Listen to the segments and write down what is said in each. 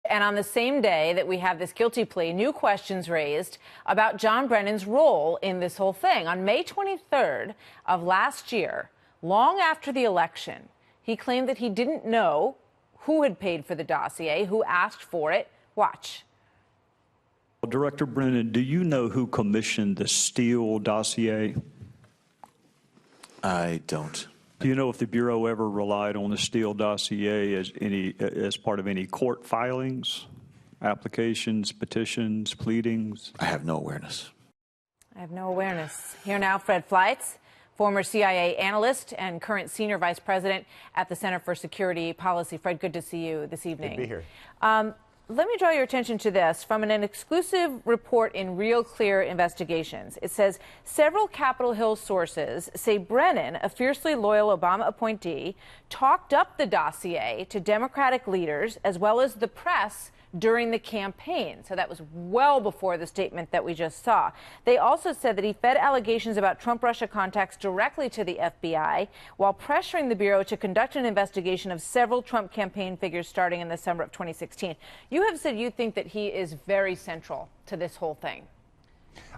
And on the same day that we have this guilty plea, new questions raised about John Brennan's role in this whole thing. On May 23rd of last year, long after the election, he claimed that he didn't know who had paid for the dossier, who asked for it. Watch. Well, Director Brennan, do you know who commissioned the Steele dossier? I don't. Do you know if the Bureau ever relied on the Steele dossier as part of any court filings, applications, petitions, pleadings? I have no awareness. I have no awareness. Here now, Fred Fleitz, former CIA analyst and current senior vice president at the Center for Security Policy. Fred, good to see you this evening. Good to be here. Let me draw your attention to this from an exclusive report in Real Clear Investigations. It says several Capitol Hill sources say Brennan, a fiercely loyal Obama appointee, talked up the dossier to Democratic leaders as well as the press during the campaign. So that was well before the statement that we just saw. They also said that he fed allegations about Trump-Russia contacts directly to the FBI while pressuring the Bureau to conduct an investigation of several Trump campaign figures starting in the summer of 2016. You have said you think that he is very central to this whole thing.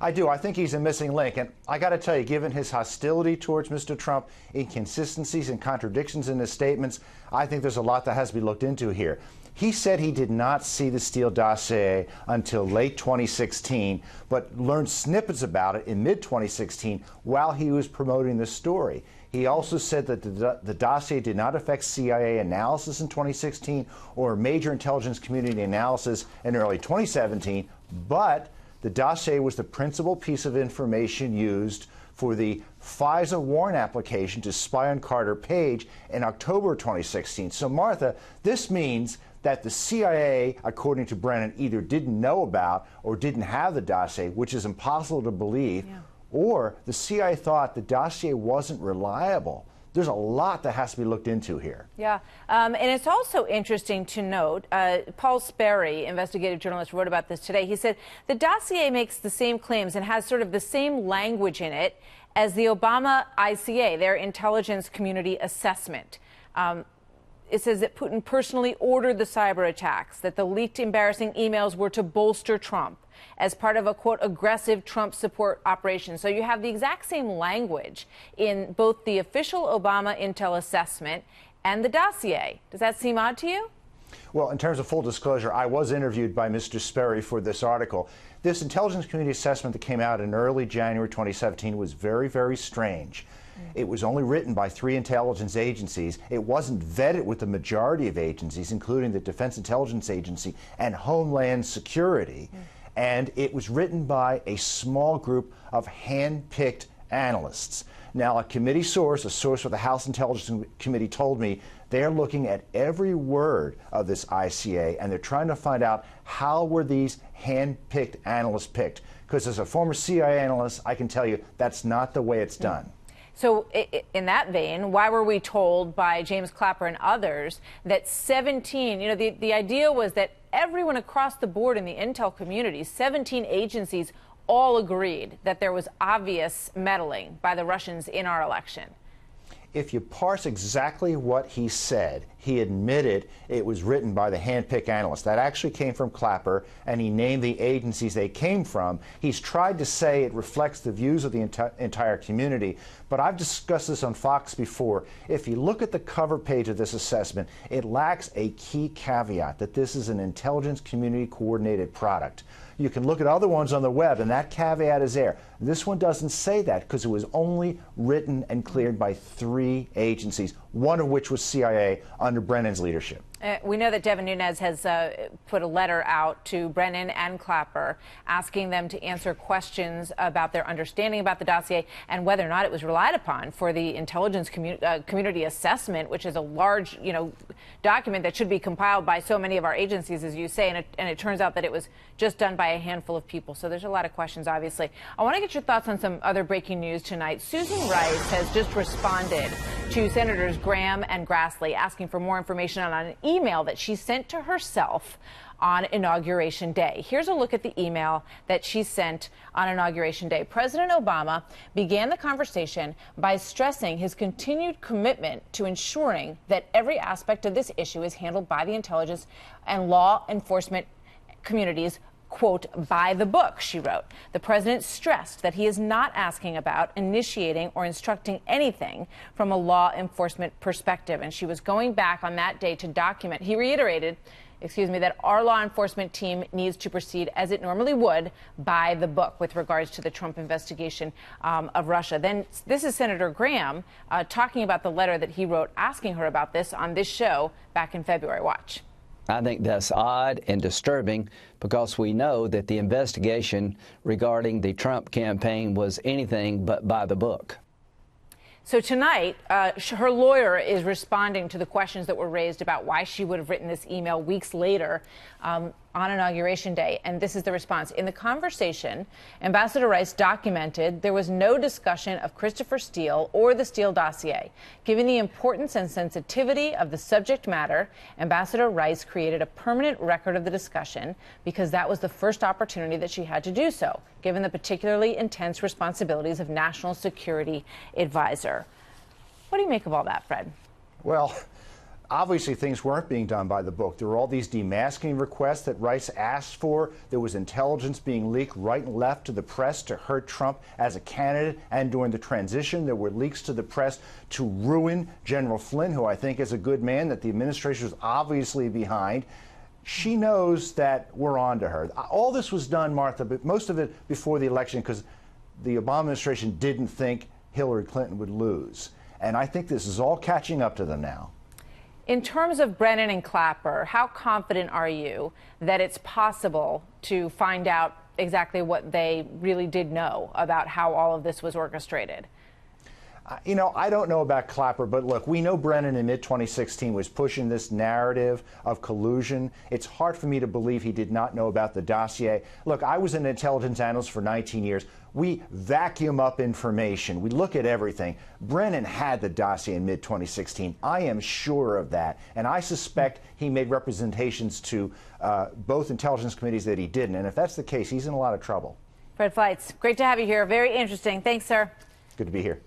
I do. I think he's a missing link. And I got to tell you, given his hostility towards Mr. Trump, inconsistencies and contradictions in his statements, I think there's a lot that has to be looked into here. He said he did not see the Steele dossier until late 2016, but learned snippets about it in mid-2016 while he was promoting the story. He also said that the dossier did not affect CIA analysis in 2016 or major intelligence community analysis in early 2017, but the dossier was the principal piece of information used for the FISA warrant application to spy on Carter Page in October 2016. So, Martha, this means that the CIA, according to Brennan, either didn't know about or didn't have the dossier, which is impossible to believe, or the CIA thought the dossier wasn't reliable. There's a lot that has to be looked into here. Yeah, and it's also interesting to note, Paul Sperry, investigative journalist, wrote about this today. He said the dossier makes the same claims and has sort of the same language in it as the Obama ICA, their intelligence community assessment. It says that Putin personally ordered the cyber attacks, that the leaked embarrassing emails were to bolster Trump as part of a, quote, aggressive Trump support operation. So you have the exact same language in both the official Obama intel assessment and the dossier. Does that seem odd to you? Well, in terms of full disclosure, I was interviewed by Mr. Sperry for this article. This intelligence community assessment that came out in early January 2017 was very, very strange. It was only written by 3 intelligence agencies. It wasn't vetted with the majority of agencies, including the Defense Intelligence Agency and Homeland Security. And it was written by a small group of hand-picked analysts. Now, a committee source, a source with the House Intelligence Committee, told me they're looking at every word of this ICA, and they're trying to find out how were these hand-picked analysts picked. Because as a former CIA analyst, I can tell you that's not the way it's done. So in that vein, why were we told by James Clapper and others that 17, the idea was that everyone across the board in the intel community, 17 agencies, all agreed that there was obvious meddling by the Russians in our election? If you parse exactly what he said, he admitted it was written by the hand-picked analysts. That actually came from Clapper, and he named the agencies they came from. He's tried to say it reflects the views of the entire community, but I've discussed this on Fox before. If you look at the cover page of this assessment, it lacks a key caveat that this is an intelligence community coordinated product. You can look at other ones on the web, and that caveat is there. This one doesn't say that because it was only written and cleared by 3 agencies, one of which was CIA under Brennan's leadership. We know that Devin Nunes has put a letter out to Brennan and Clapper asking them to answer questions about their understanding about the dossier and whether or not it was relied upon for the intelligence community assessment, which is a large, document that should be compiled by so many of our agencies, as you say, and it turns out that it was just done by a handful of people. So there's a lot of questions, obviously. I want to get your thoughts on some other breaking news tonight. Susan Rice has just responded to Senators Graham and Grassley asking for more information on an email that she sent to herself on Inauguration Day. Here's a look at the email that she sent on Inauguration Day. President Obama began the conversation by stressing his continued commitment to ensuring that every aspect of this issue is handled by the intelligence and law enforcement communities, quote, by the book, she wrote. The president stressed that he is not asking about initiating or instructing anything from a law enforcement perspective. And she was going back on that day to document. He reiterated, that our law enforcement team needs to proceed as it normally would by the book with regards to the Trump investigation of Russia. Then this is Senator Graham talking about the letter that he wrote asking her about this on this show back in February. Watch. I think that's odd and disturbing because we know that the investigation regarding the Trump campaign was anything but by the book. So tonight, her lawyer is responding to the questions that were raised about why she would have written this email weeks later on Inauguration Day. And this is the response. In the conversation, Ambassador Rice documented there was no discussion of Christopher Steele or the Steele dossier. Given the importance and sensitivity of the subject matter, Ambassador Rice created a permanent record of the discussion because that was the first opportunity that she had to do so, given the particularly intense responsibilities of National Security Advisor. What do you make of all that, Fred? Well, obviously things weren't being done by the book. There were all these demasking requests that Rice asked for. There was intelligence being leaked right and left to the press to hurt Trump as a candidate. And during the transition, there were leaks to the press to ruin General Flynn, who I think is a good man, that the administration was obviously behind. She knows that we're on to her. All this was done, Martha, but most of it before the election because the Obama administration didn't think Hillary Clinton would lose. And I think this is all catching up to them now. In terms of Brennan and Clapper, how confident are you that it's possible to find out exactly what they really did know about how all of this was orchestrated? You know, I don't know about Clapper, but look, we know Brennan in mid-2016 was pushing this narrative of collusion. It's hard for me to believe he did not know about the dossier. Look, I was an intelligence analyst for 19 years. We vacuum up information. We look at everything. Brennan had the dossier in mid-2016. I am sure of that. And I suspect he made representations to both intelligence committees that he didn't. And if that's the case, he's in a lot of trouble. Fred Fleitz, great to have you here. Very interesting. Thanks, sir. Good to be here.